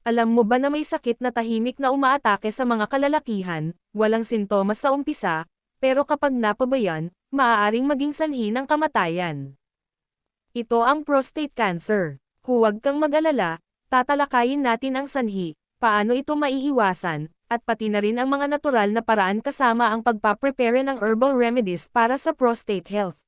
Alam mo ba na may sakit na tahimik na umaatake sa mga kalalakihan, walang sintomas sa umpisa, pero kapag napabayan, maaaring maging sanhi ng kamatayan. Ito ang prostate cancer. Huwag kang mag-alala, tatalakayin natin ang sanhi, paano ito maiiwasan, at pati na rin ang mga natural na paraan kasama ang pagpaprepare ng herbal remedies para sa prostate health.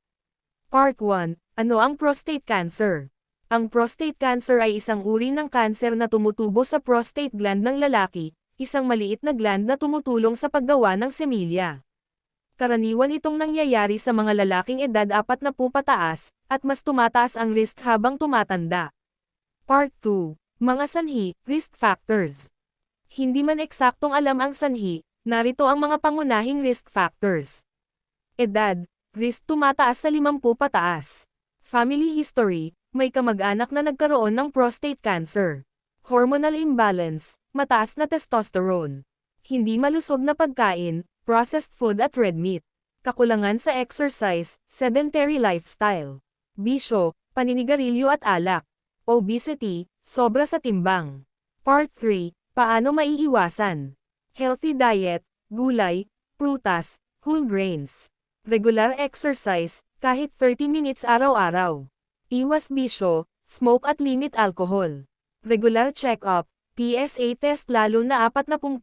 Part 1. Ano ang prostate cancer? Ang prostate cancer ay isang uri ng kanser na tumutubo sa prostate gland ng lalaki, isang maliit na gland na tumutulong sa paggawa ng semilya. Karaniwan itong nangyayari sa mga lalaking edad 40 pataas, at mas tumataas ang risk habang tumatanda. Part 2. Mga sanhi, risk factors. Hindi man eksaktong alam ang sanhi, narito ang mga pangunahing risk factors. Edad, risk tumataas sa 50 pataas. Family history, may kamag-anak na nagkaroon ng prostate cancer. Hormonal imbalance, mataas na testosterone. Hindi malusog na pagkain, processed food at red meat. Kakulangan sa exercise, sedentary lifestyle. Bisyo, paninigarilyo at alak. Obesity, sobra sa timbang. Part 3, paano maiiwasan? Healthy diet, gulay, prutas, whole grains. Regular exercise, kahit 30 minutes araw-araw. Iwas bisyo, smoke at limit alcohol. Regular check-up, PSA test lalo na 40+.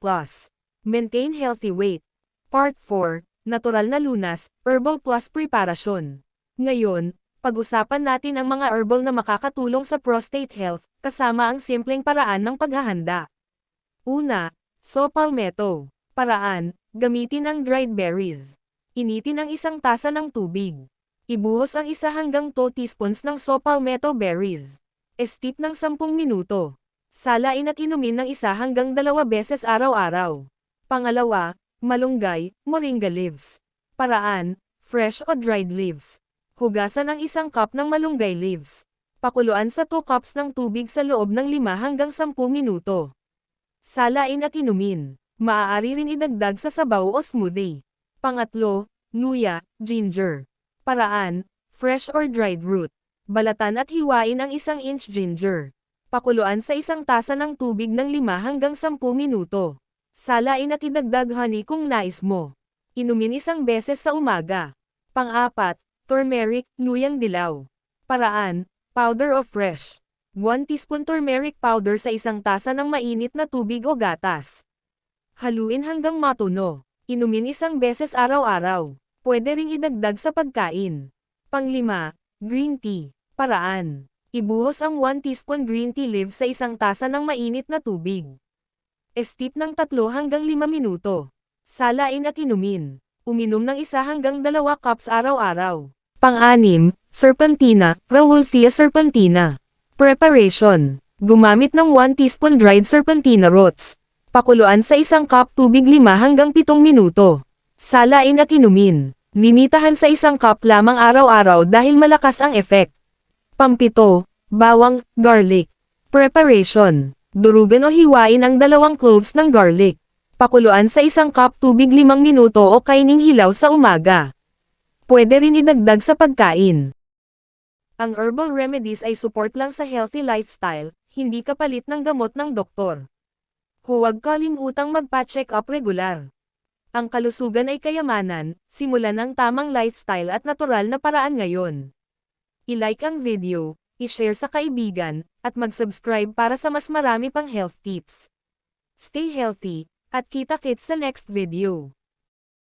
Maintain healthy weight. Part 4, natural na lunas, herbal plus preparasyon. Ngayon, pag-usapan natin ang mga herbal na makakatulong sa prostate health, kasama ang simpleng paraan ng paghahanda. Una, saw palmetto. Paraan, gamitin ang dried berries. Initin ang isang tasa ng tubig. Ibuhos ang 1 hanggang 2 teaspoons ng saw palmetto berries. Steep ng 10 minuto. Salain at inumin ng 1 hanggang 2 beses araw-araw. Pangalawa, malunggay, moringa leaves. Paraan, fresh o dried leaves. Hugasan ang 1 cup ng malunggay leaves. Pakuluan sa 2 cups ng tubig sa loob ng 5 hanggang 10 minuto. Salain at inumin. Maaari rin idagdag sa sabaw o smoothie. Pangatlo, luya, ginger. Paraan, fresh or dried root. Balatan at hiwain ang 1 inch ginger. Pakuluan sa 1 tasa ng tubig ng 5 hanggang 10 minuto. Salain at idagdag honey kung nais mo. Inumin 1 beses sa umaga. Pang-apat, turmeric, luyang dilaw. Paraan, powder o fresh. 1 teaspoon turmeric powder sa 1 tasa ng mainit na tubig o gatas. Haluin hanggang matuno. Inumin 1 beses araw-araw. Pwede ring idagdag sa pagkain. Pang-5, green tea. Paraan. Ibuhos ang 1 teaspoon green tea leaves sa 1 tasa ng mainit na tubig. Steep ng 3 hanggang 5 minuto. Salain at inumin. Uminom ng 1 hanggang 2 cups araw-araw. Pang-6, serpentina, Rauwolfia serpentina. Preparation. Gumamit ng 1 teaspoon dried serpentina roots. Pakuluan sa 1 cup tubig 5 hanggang 7 minuto. Salain at inumin. Limitahan sa 1 cup lamang araw-araw dahil malakas ang effect. Pang-7, bawang, garlic. Preparation. Durugan o hiwain ang 2 cloves ng garlic. Pakuluan sa 1 cup tubig 5 minuto o kaining hilaw sa umaga. Pwede rin idagdag sa pagkain. Ang herbal remedies ay support lang sa healthy lifestyle, hindi kapalit ng gamot ng doktor. Huwag kalimutang magpa-check up regular. Ang kalusugan ay kayamanan, simulan ng tamang lifestyle at natural na paraan ngayon. I-like ang video, i-share sa kaibigan, at mag-subscribe para sa mas marami pang health tips. Stay healthy, at kita-kits sa next video.